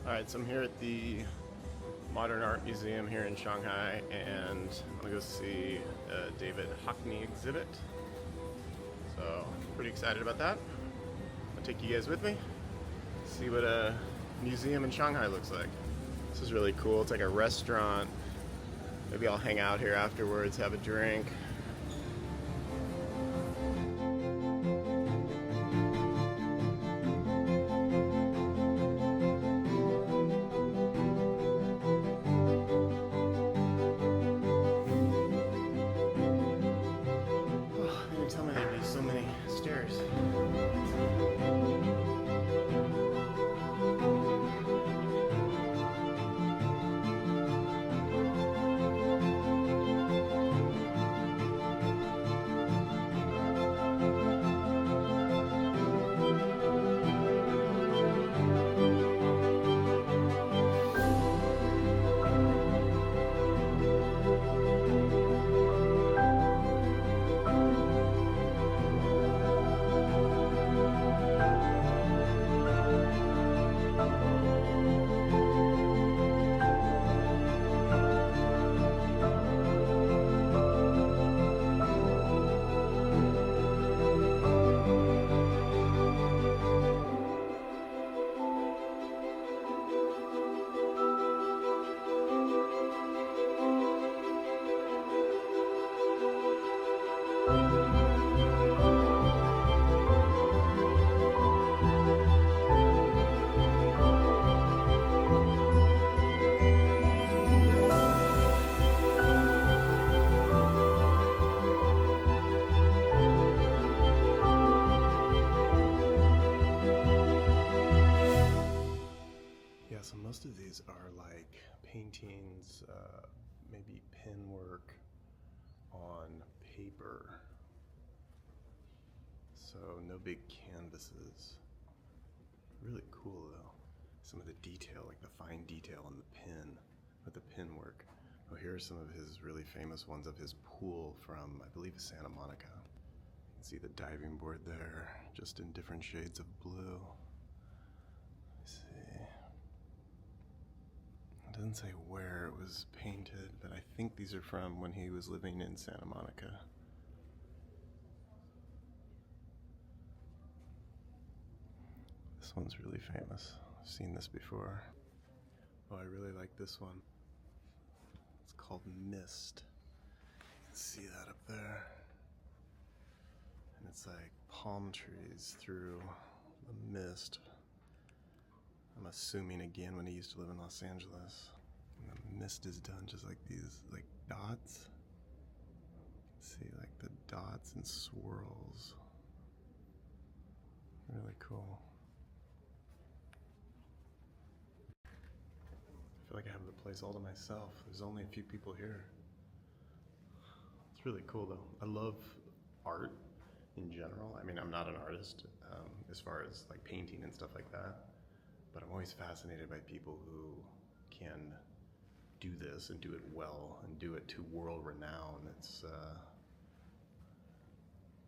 Alright, so I'm here at the Modern Art Museum here in Shanghai, and I'm gonna go see a David Hockney exhibit. So, pretty excited about that. I'll take you guys with me, see what a museum in Shanghai looks like. This is really cool. It's like a restaurant. Maybe I'll hang out here afterwards, have a drink. Tell me there'd be so many stairs. Yeah, so most of these are like paintings, maybe pen work on paper. So no big canvases. Really cool though. Some of the detail, like the fine detail on the pen, with the pen work. Oh, here are some of his really famous ones of his pool from, I believe, Santa Monica. You can see the diving board there, just in different shades of blue. Let's see. It doesn't say where it was painted, but I think these are from when he was living in Santa Monica. This one's really famous. I've seen this before. Oh, I really like this one. It's called Mist. You can see that up there. And it's like palm trees through the mist. I'm assuming again when he used to live in Los Angeles. And the mist is done just like these like dots. See like the dots and swirls. Really cool. I feel like I have the place all to myself. There's only a few people here. It's really cool though. I love art in general. I mean, I'm not an artist as far as like painting and stuff like that. But I'm always fascinated by people who can do this and do it well and do it to world renown. It's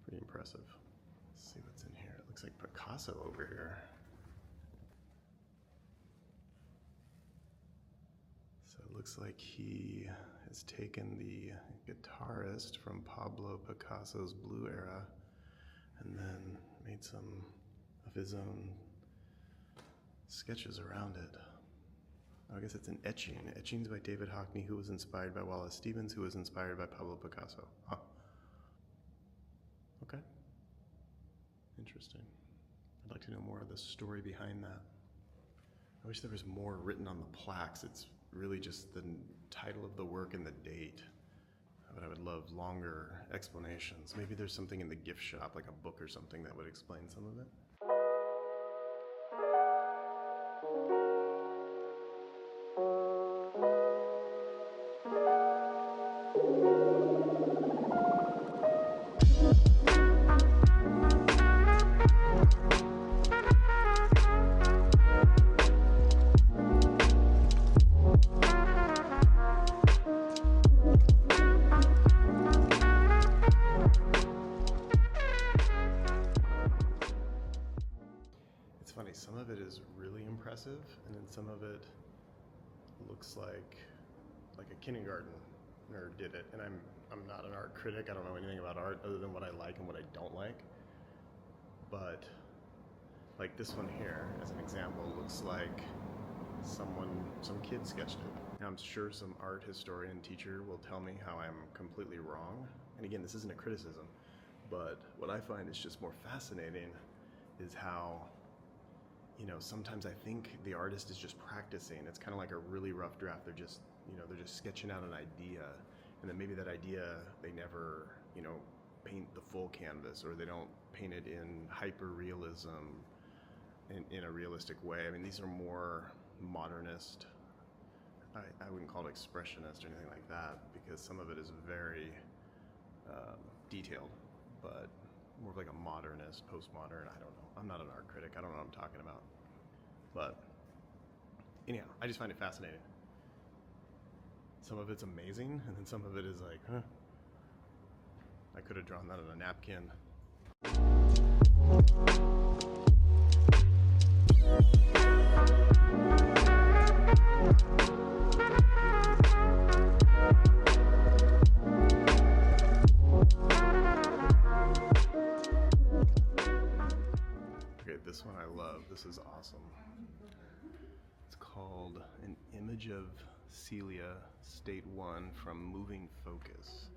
pretty impressive. Let's see what's in here. It looks like Picasso over here. So it looks like he has taken the guitarist from Pablo Picasso's Blue Era and then made some of his own sketches around it. I guess it's an etching. Etchings by David Hockney, who was inspired by Wallace Stevens, who was inspired by Pablo Picasso. Huh. Okay. Interesting. I'd like to know more of the story behind that. I wish there was more written on the plaques. It's really just the title of the work and the date. But I would love longer explanations. Maybe there's something in the gift shop, like a book or something, that would explain some of it. and then some of it looks like a kindergartner did it. And I'm not an art critic. I don't know anything about art other than what I like and what I don't like. But like this one here, as an example, looks like some kid sketched it. Now, I'm sure some art historian teacher will tell me how I'm completely wrong. And again, this isn't a criticism, but what I find is just more fascinating is how, you know, sometimes I think the artist is just practicing. It's kind of like a really rough draft. They're just sketching out an idea, and then maybe that idea, they never, paint the full canvas, or they don't paint it in hyper-realism in a realistic way. I mean, these are more modernist. I wouldn't call it expressionist or anything like that, because some of it is very detailed, but more of like a modernist, postmodern. I don't know. I'm not an art critic. I don't know what I'm talking about. But anyhow, I just find it fascinating. Some of it's amazing, and then some of it is like, huh, I could have drawn that on a napkin. Okay, this one I love. This is awesome. It's called An Image of Celia, State 1 from Moving Focus.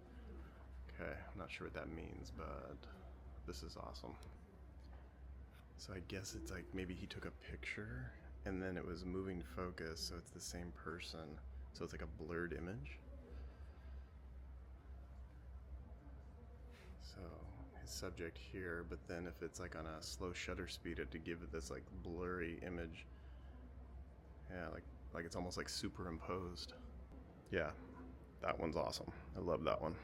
Okay, I'm not sure what that means, but this is awesome. So I guess it's like maybe he took a picture and then it was moving focus, so it's the same person. So it's like a blurred image. So his subject here, but then if it's like on a slow shutter speed, to give it this like blurry image. Yeah, like it's almost like superimposed. Yeah, that one's awesome. I love that one.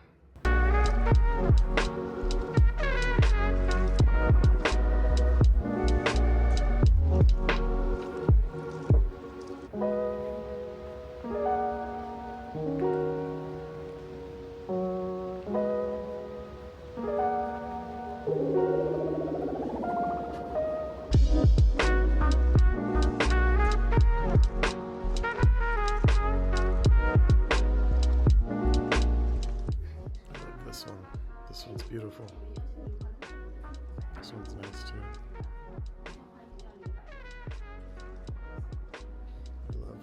This one's beautiful. This one's nice too. I love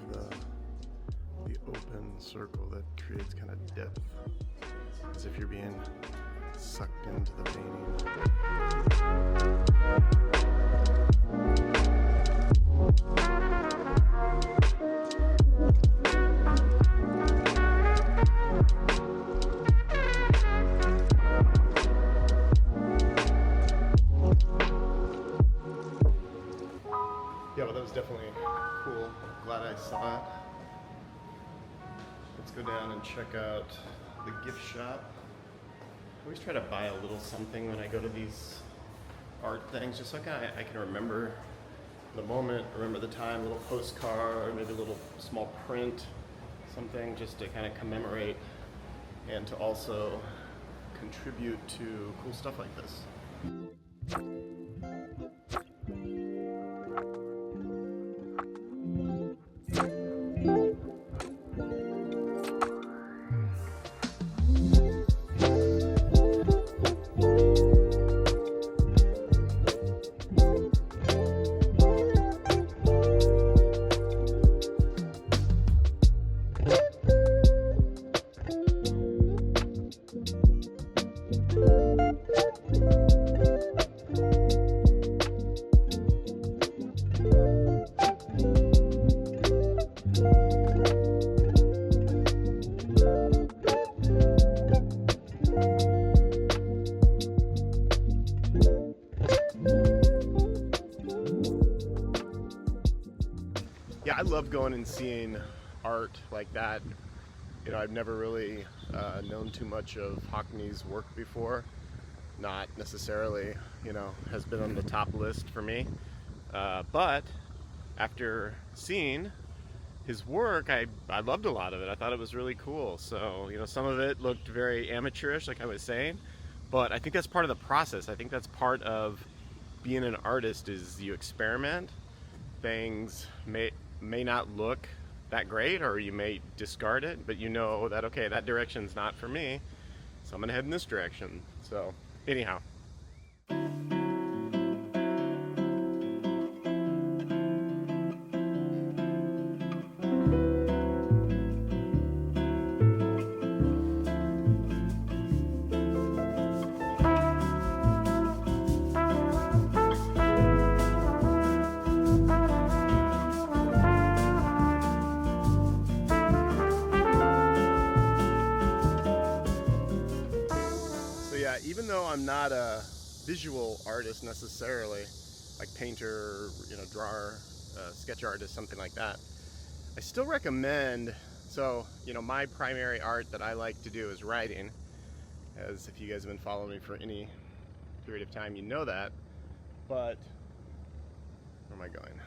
the open circle that creates kind of depth, as if you're being sucked into the painting. Yeah, well, that was definitely cool. Glad I saw it. Let's go down and check out the gift shop. I always try to buy a little something when I go to these art things, just so I can remember the moment, remember the time, a little postcard, maybe a little small print, something just to kind of commemorate and to also contribute to cool stuff like this. Yeah, I love going and seeing art like that. You know, I've never really known too much of Hockney's work before. Not necessarily, has been on the top list for me. But after seeing his work, I loved a lot of it. I thought it was really cool. So, some of it looked very amateurish, like I was saying. But I think that's part of the process. I think that's part of being an artist, is you experiment. Things may not look that great, or you may discard it, but you know that, okay, that direction's not for me, so I'm gonna head in this direction. So anyhow. Even though I'm not a visual artist necessarily, like painter, drawer, sketch artist, something like that, I still recommend, so, my primary art that I like to do is writing, as if you guys have been following me for any period of time, you know that, but, where am I going?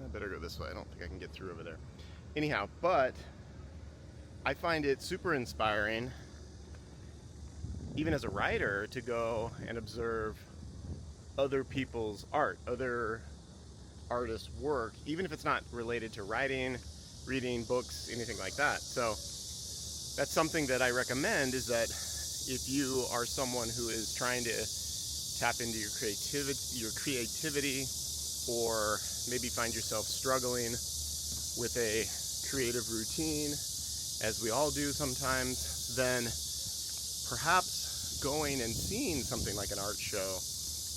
I better go this way, I don't think I can get through over there. Anyhow, but I find it super inspiring, even as a writer, to go and observe other people's art, other artists' work, even if it's not related to writing, reading books, anything like that. So that's something that I recommend, is that if you are someone who is trying to tap into your creativity, or maybe find yourself struggling with a creative routine, as we all do sometimes, then perhaps going and seeing something like an art show,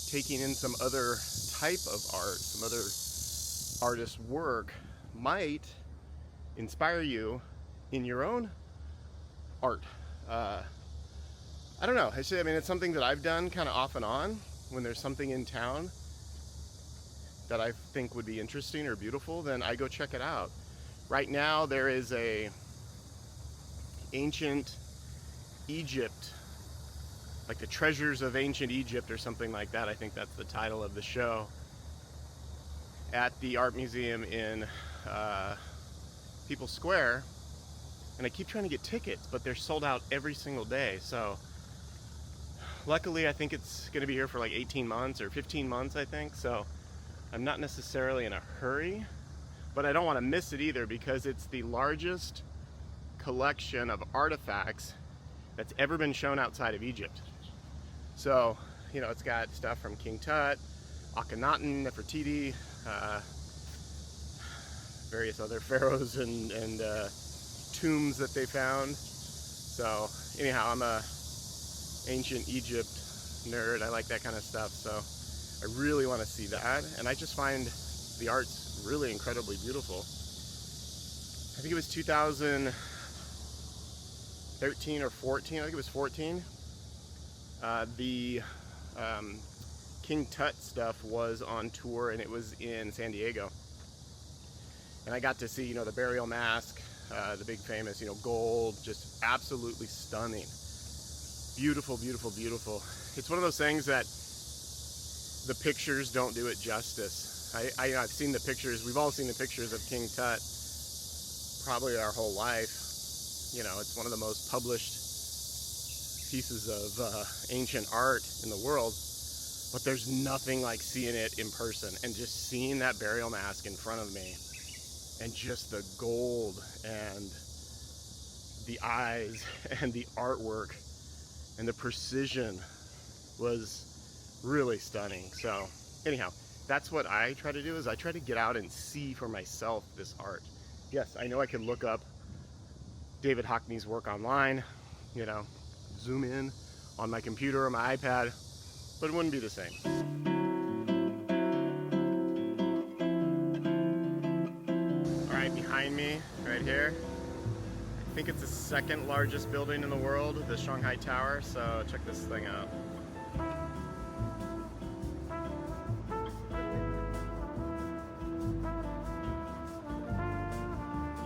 taking in some other type of art, some other artist's work, might inspire you in your own art. I don't know. It's something that I've done kind of off and on. When there's something in town that I think would be interesting or beautiful, then I go check it out. Right now there is a ancient Egypt, like the treasures of ancient Egypt or something like that. I think that's the title of the show, at the art museum in People's Square, and I keep trying to get tickets, but they're sold out every single day. So luckily I think it's going to be here for like 18 months or 15 months, I think, so I'm not necessarily in a hurry, but I don't want to miss it either, because it's the largest collection of artifacts that's ever been shown outside of Egypt. So, it's got stuff from King Tut, Akhenaten, Nefertiti, various other pharaohs and tombs that they found. So, anyhow, I'm a ancient Egypt nerd. I like that kind of stuff, so I really want to see that. And I just find the art's really incredibly beautiful. I think it was 2013 or 14, I think it was 14. The King Tut stuff was on tour, and it was in San Diego. And I got to see, the burial mask, the big famous, gold, just absolutely stunning. Beautiful, beautiful, beautiful. It's one of those things that the pictures don't do it justice. I've seen the pictures, we've all seen the pictures of King Tut probably our whole life. It's one of the most published pieces of ancient art in the world, but there's nothing like seeing it in person and just seeing that burial mask in front of me, and just the gold and the eyes and the artwork and the precision was really stunning. So anyhow, that's what I try to do, is I try to get out and see for myself this art. Yes, I know I can look up David Hockney's work online, zoom in on my computer or my iPad, but it wouldn't be the same. All right, behind me, right here, I think it's the second largest building in the world, the Shanghai Tower, so check this thing out.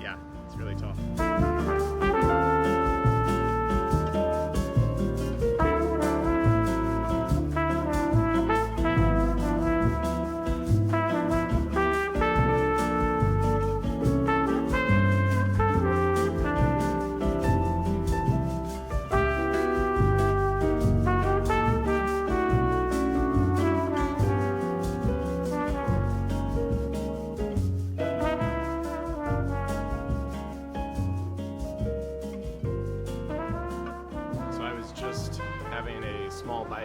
Yeah, it's really tall.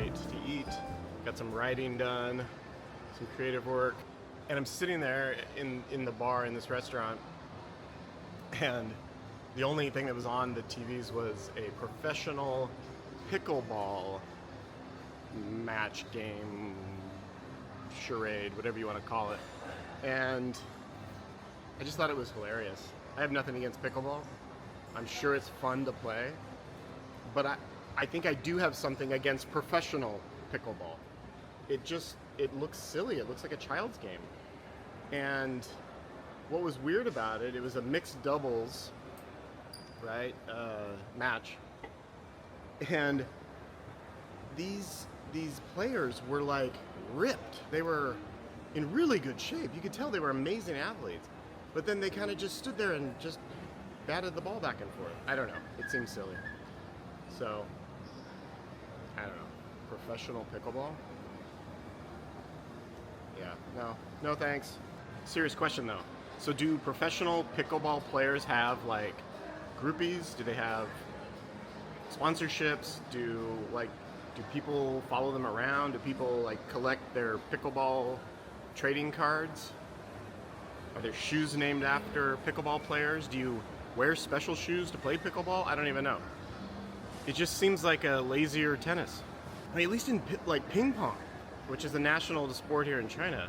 night to eat, got some writing done, some creative work, and I'm sitting there in the bar in this restaurant, and the only thing that was on the TVs was a professional pickleball match game, charade, whatever you want to call it. And I just thought it was hilarious. I have nothing against pickleball. I'm sure it's fun to play, but I think I do have something against professional pickleball. It looks silly. It looks like a child's game. And what was weird about it, it was a mixed doubles, right, match. And these players were like ripped. They were in really good shape. You could tell they were amazing athletes. But then they kind of just stood there and just batted the ball back and forth. I don't know. It seems silly. So, I don't know. Professional pickleball? Yeah, no thanks. Serious question though. So do professional pickleball players have like groupies? Do they have sponsorships? Do people follow them around? Do people like collect their pickleball trading cards? Are there shoes named after pickleball players? Do you wear special shoes to play pickleball? I don't even know. It just seems like a lazier tennis. I mean, at least in like ping pong, which is the national sport here in China,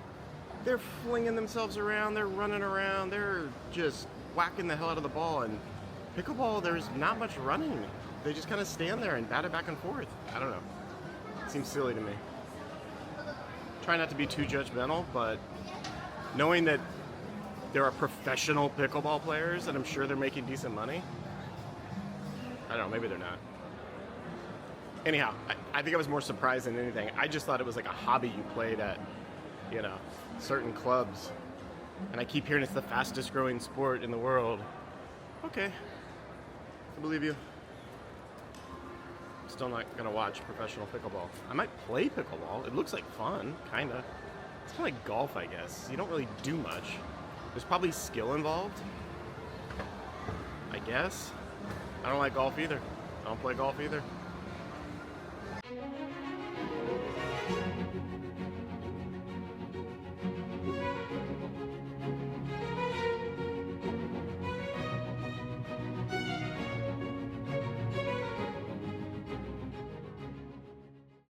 they're flinging themselves around, they're running around, they're just whacking the hell out of the ball. And pickleball, there's not much running. They just kind of stand there and bat it back and forth. I don't know. It seems silly to me. Try not to be too judgmental, but knowing that there are professional pickleball players and I'm sure they're making decent money, I don't know, maybe they're not. Anyhow, I think I was more surprised than anything. I just thought it was like a hobby you played at, certain clubs. And I keep hearing it's the fastest growing sport in the world. Okay, I believe you. Still not gonna watch professional pickleball. I might play pickleball. It looks like fun, kinda. It's kinda like golf, I guess. You don't really do much. There's probably skill involved, I guess. I don't like golf either. I don't play golf either.